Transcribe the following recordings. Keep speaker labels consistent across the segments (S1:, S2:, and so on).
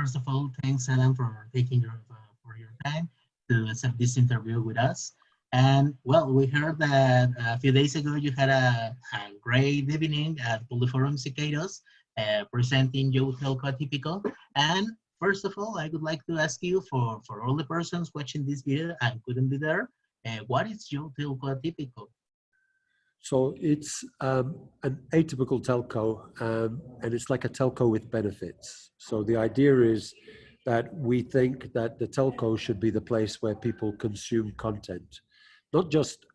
S1: first of all, thanks, Adam, for taking for your time to accept this interview with us. And well, we heard that a few days ago you had a great evening at Polyforum Cicados presenting Yo Telco Atípico. And first of all, I would like to ask you for all the persons watching this video and couldn't be there, what is Yo Telco Atípico?
S2: So it's an atypical telco, and it's like a telco with benefits. So the idea is that we think that the telco should be the place where people consume content, not just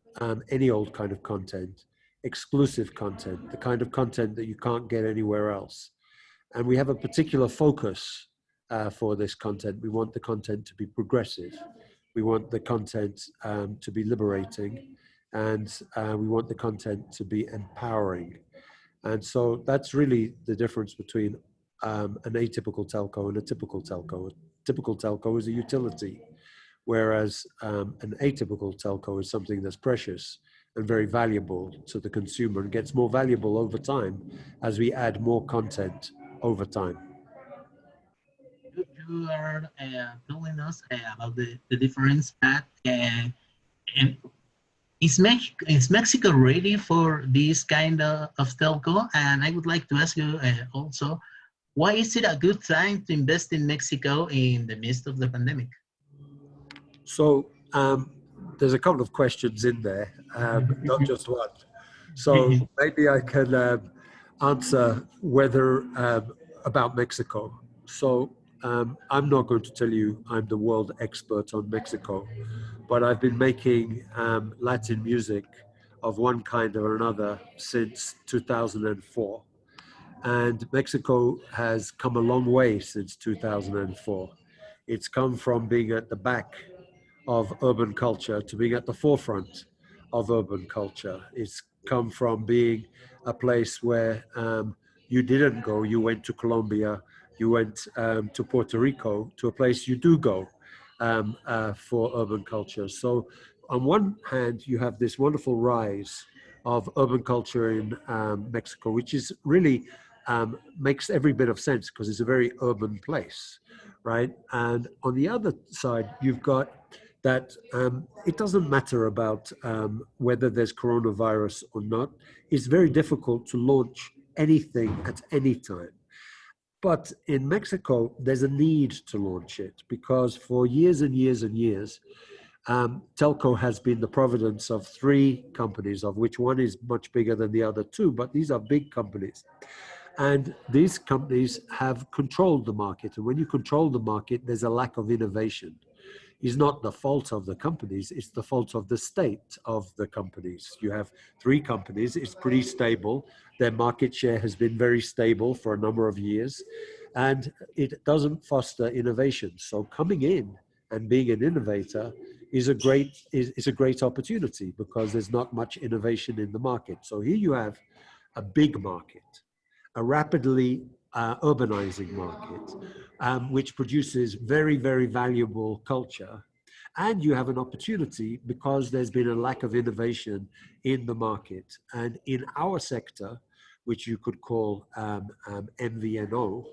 S2: any old kind of content, exclusive content, the kind of content that you can't get anywhere else. And we have a particular focus for this content. We want the content to be progressive. We want the content to be liberating. And we want the content to be empowering. And so that's really the difference between an atypical telco and a typical telco. A typical telco is a utility, whereas an atypical telco is something that's precious and very valuable to the consumer and gets more valuable over time as we add more content over time.
S1: You are telling us about the difference that and is Mexico ready for this kind of telco? And I would like to ask you also, why is it a good time to invest in Mexico in the midst of the pandemic?
S2: So there's a couple of questions in there, not just one. So maybe I can answer whether about Mexico. So I'm not going to tell you I'm the world expert on Mexico, but I've been making Latin music of one kind or another since 2004. And Mexico has come a long way since 2004. It's come from being at the back of urban culture to being at the forefront of urban culture. It's come from being a place where you didn't go, you went to Colombia, you went to Puerto Rico, to a place you do go for urban culture. So on one hand, you have this wonderful rise of urban culture in Mexico, which is really makes every bit of sense because it's a very urban place, right? And on the other side, you've got that it doesn't matter about whether there's coronavirus or not. It's very difficult to launch anything at any time. But in Mexico, there's a need to launch it because for years and years and years, telco has been the providence of three companies, of which one is much bigger than the other two, but these are big companies. And these companies have controlled the market. And when you control the market, there's a lack of innovation. It's not the fault of the companies, it's the fault of the state of the companies. You have three companies, it's pretty stable. Their market share has been very stable for a number of years, and it doesn't foster innovation. So coming in and being an innovator is a great opportunity because there's not much innovation in the market. So here you have a big market, a rapidly urbanizing market, which produces very, very valuable culture. And you have an opportunity because there's been a lack of innovation in the market. And in our sector, which you could call MVNO,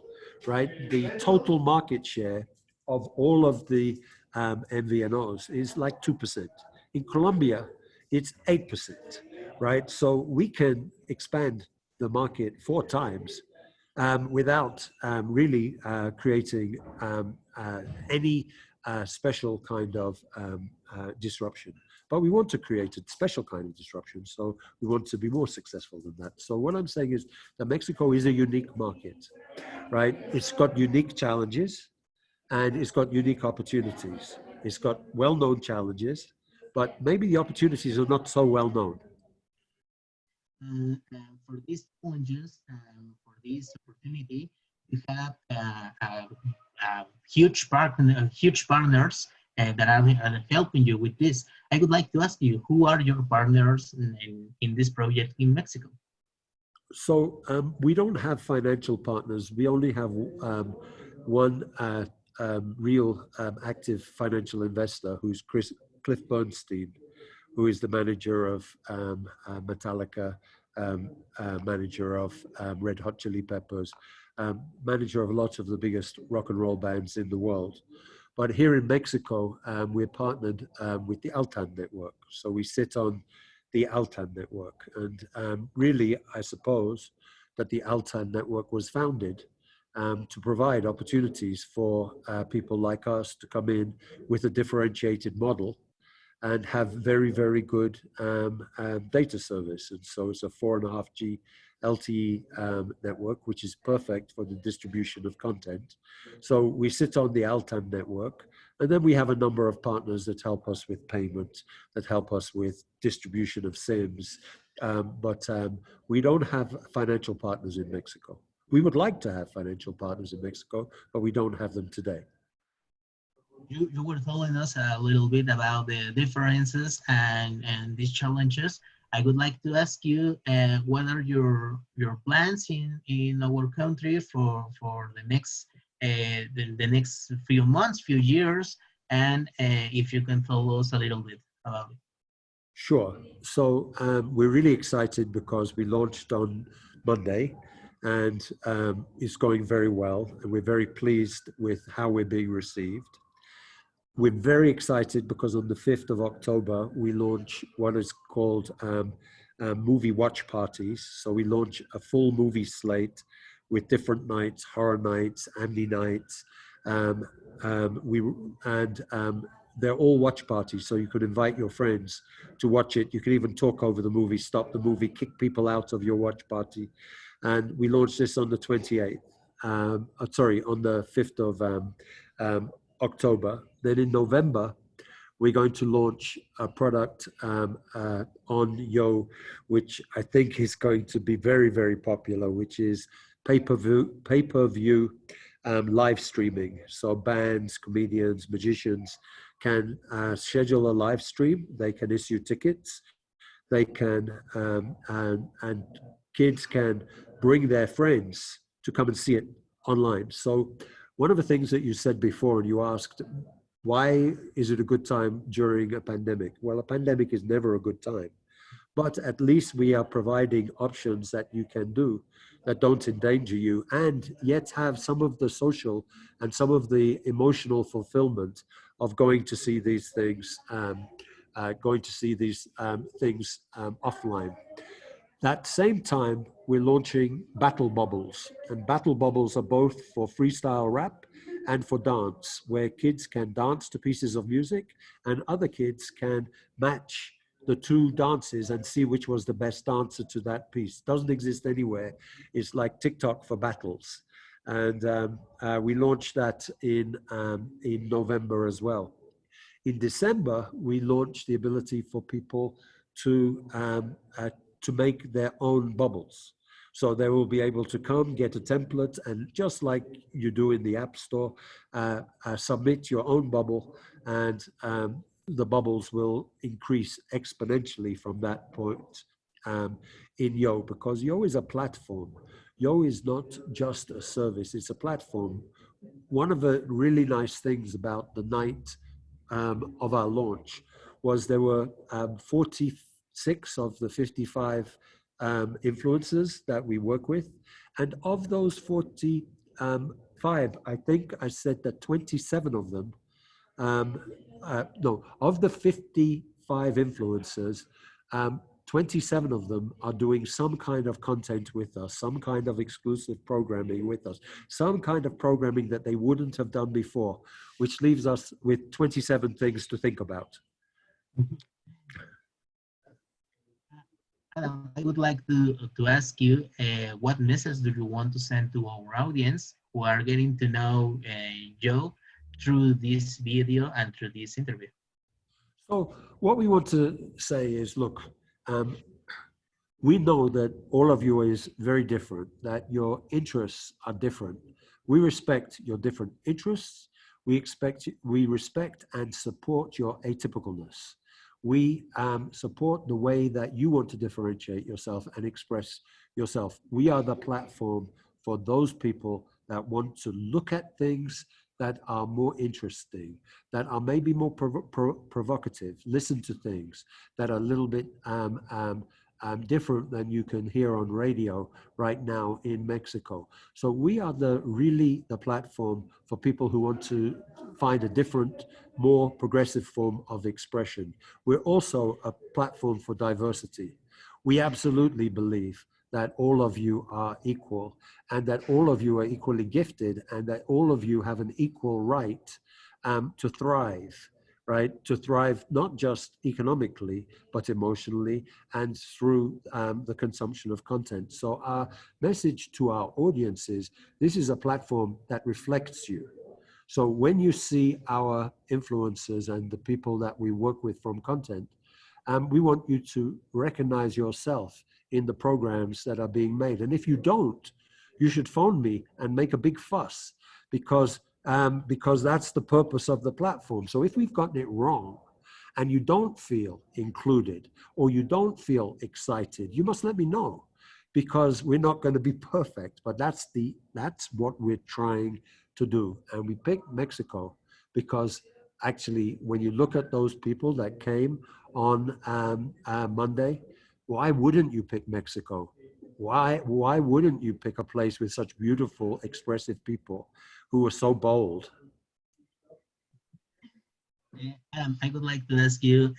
S2: right? The total market share of all of the MVNOs is like 2%. In Colombia, it's 8%, right? So we can expand the market 4 times without really creating any special kind of disruption. But we want to create a special kind of disruption, so we want to be more successful than that. So what I'm saying is that Mexico is a unique market, right? It's got unique challenges and it's got unique opportunities. It's got well-known challenges, but maybe the opportunities are not so well known.
S1: For these challenges, for this opportunity, you have huge partners that are helping you with this. I would like to ask you, who are your partners in this project in Mexico?
S2: So we don't have financial partners. We only have one real active financial investor, who's Cliff Bernstein, who is the manager of Metallica, manager of Red Hot Chili Peppers, manager of a lot of the biggest rock and roll bands in the world. But here in Mexico, we're partnered with the Altan network. So we sit on the Altan network. And really, I suppose that the Altan network was founded to provide opportunities for people like us to come in with a differentiated model and have very, very good data service. And so it's a 4.5G LTE network, which is perfect for the distribution of content. So we sit on the Altan network, and then we have a number of partners that help us with payment, that help us with distribution of SIMs. But we don't have financial partners in Mexico. We would like to have financial partners in Mexico, but we don't have them today.
S1: You were telling us a little bit about the differences and these challenges. I would like to ask you what are your plans in our country for the next the next few months, few years, and if you can tell us a little bit about it.
S2: Sure. So we're really excited because we launched on Monday, and it's going very well, and we're very pleased with how we're being received. We're very excited because on the 5th of October, we launch what is called movie watch parties. So we launch a full movie slate with different nights, horror nights, Andy nights. They're all watch parties, so you could invite your friends to watch it. You can even talk over the movie, stop the movie, kick people out of your watch party. And we launched this on the 28th, on the 5th of October. Then in November, we're going to launch a product on Yo, which I think is going to be very, very popular, which is pay-per-view live streaming. So bands, comedians, magicians can schedule a live stream. They can issue tickets. They can, and kids can bring their friends to come and see it online. So one of the things that you said before, and you asked, why is it a good time during a pandemic? Well, a pandemic is never a good time, but at least we are providing options that you can do that don't endanger you and yet have some of the social and some of the emotional fulfillment of going to see these things, offline. That same time, we're launching battle bubbles, and battle bubbles are both for freestyle rap and for dance, where kids can dance to pieces of music and other kids can match the two dances and see which was the best dancer to that piece. Doesn't exist anywhere. It's like TikTok for battles. And we launched that in November as well. In December, we launched the ability for people to make their own bubbles. So they will be able to come, get a template, and just like you do in the App Store, submit your own bubble, and the bubbles will increase exponentially from that point in Yo, because Yo is a platform. Yo is not just a service, it's a platform. One of the really nice things about the night of our launch was there were 46 of the 55 influencers that we work with. And of those 45, I think I said that 27 of them, of the 55 influencers, 27 of them are doing some kind of content with us, some kind of exclusive programming with us, some kind of programming that they wouldn't have done before, which leaves us with 27 things to think about.
S1: Adam, I would like to ask you, what message do you want to send to our audience who are getting to know Yo through this video and through this interview?
S2: So what we want to say is, look, we know that all of you is very different, that your interests are different. We respect your different interests. We respect and support your atypicalness. We support the way that you want to differentiate yourself and express yourself. We are the platform for those people that want to look at things that are more interesting, that are maybe more provocative, listen to things that are a little bit different than you can hear on radio right now in Mexico. So we are really the platform for people who want to find a different, more progressive form of expression. We're also a platform for diversity. We absolutely believe that all of you are equal, and that all of you are equally gifted, and that all of you have an equal right to thrive, right? To thrive not just economically, but emotionally and through the consumption of content. So our message to our audience is, this is a platform that reflects you. So when you see our influencers and the people that we work with from content, we want you to recognize yourself in the programs that are being made. And if you don't, you should phone me and make a big fuss, because that's the purpose of the platform. So if we've gotten it wrong and you don't feel included or you don't feel excited, you must let me know, because we're not going to be perfect, but that's what we're trying to do. And we picked Mexico because actually, when you look at those people that came on Monday, why wouldn't you pick Mexico? Why wouldn't you pick a place with such beautiful, expressive people who are so bold?
S1: I would like to ask you,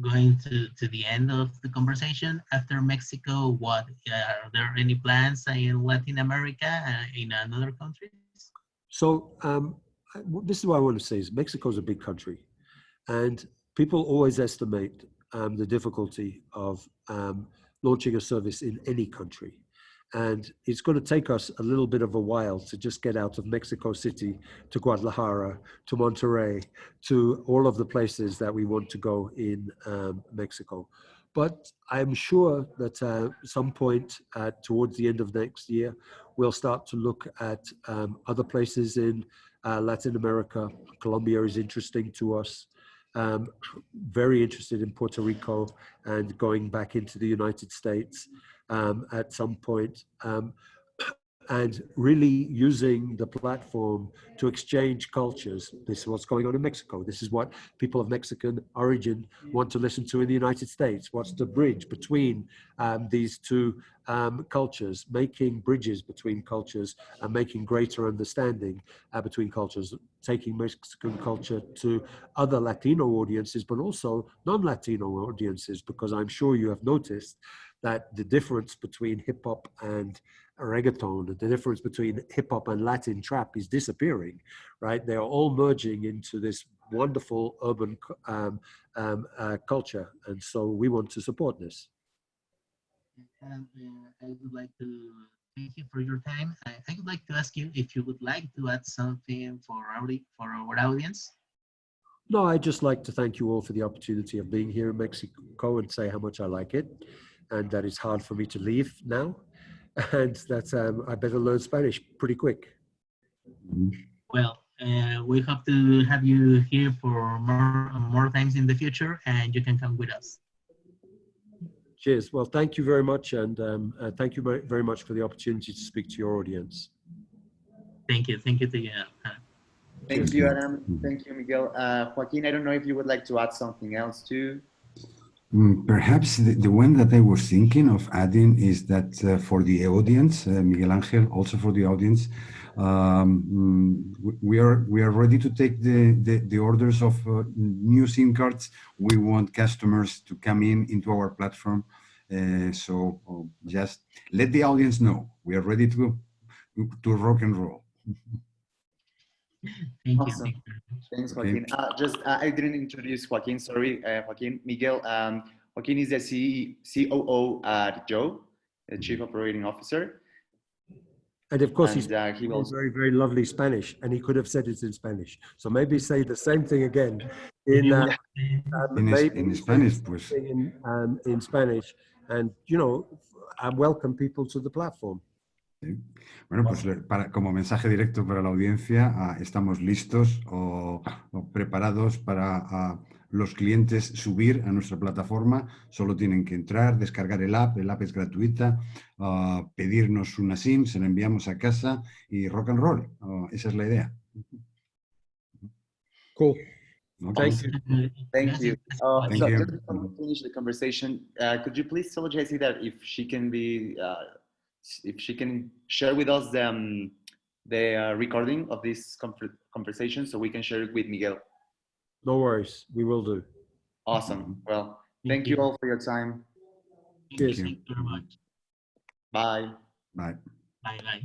S1: going to the end of the conversation, after Mexico, what are there any plans in Latin America, in other countries?
S2: So this is what I want to say is Mexico is a big country, and people always estimate the difficulty of launching a service in any country. And it's going to take us a little bit of a while to just get out of Mexico City to Guadalajara, to Monterrey, to all of the places that we want to go in Mexico. But I'm sure that some point towards the end of next year, we'll start to look at other places in Latin America. Colombia is interesting to us. Very interested in Puerto Rico and going back into the United States at some point. And really using the platform to exchange cultures. This is what's going on in Mexico. This is what people of Mexican origin want to listen to in the United States. What's the bridge between these two cultures, making bridges between cultures and making greater understanding between cultures, taking Mexican culture to other Latino audiences, but also non-Latino audiences, because I'm sure you have noticed that the difference between hip hop and reggaeton, the difference between hip hop and Latin trap is disappearing, right? They are all merging into this wonderful urban culture. And so we want to support this.
S1: And I would like to thank you for your time. I would like to ask you if you would like to add something for our audience.
S2: No, I'd just like to thank you all for the opportunity of being here in Mexico and say how much I like it, and that it's hard for me to leave now, and that I better learn Spanish pretty quick.
S1: Well, we hope to have you here for more times in the future, and you can come with us.
S2: Cheers. Well, thank you very much, and thank you very much for the opportunity to speak to your audience.
S1: Thank you. Thank you to you.
S3: Thank you, Adam. Thank you, Miguel. Joaquin, I don't know if you would like to add something else too.
S4: Perhaps the one that I was thinking of adding is that for the audience, Miguel Angel, also for the audience, we are ready to take the orders of new SIM cards. We want customers to come into our platform. So just let the audience know we are ready to rock and roll.
S1: Thank
S3: awesome.
S1: you.
S3: Thanks, Joaquin. Okay. I didn't introduce Joaquin. Sorry, Joaquin. Miguel. Joaquin is the COO at Yo, the Chief Operating Officer.
S2: And of course, he's
S3: he will
S2: very, very lovely Spanish, and he could have said it in Spanish. So maybe say the same thing again in
S4: Spanish, pues.
S2: In Spanish, and welcome people to the platform.
S4: Sí. Bueno, pues como mensaje directo para la audiencia, estamos listos o preparados para los clientes subir a nuestra plataforma. Solo tienen que entrar, descargar el app es gratuita, pedirnos una SIM, se la enviamos a casa y rock and roll. Esa es la idea.
S2: Cool.
S4: Okay.
S2: Thank you.
S3: Thank you.
S4: Thank
S3: So
S4: you.
S3: just before we finish the conversation, could you please tell Jessie that if she can share with us the recording of this conversation so we can share it with Miguel?
S2: No worries. We will do.
S3: Awesome. Well, thank you all for your time.
S2: Cheers.
S1: Thank you very much.
S3: Bye.
S4: Bye.
S1: Bye bye.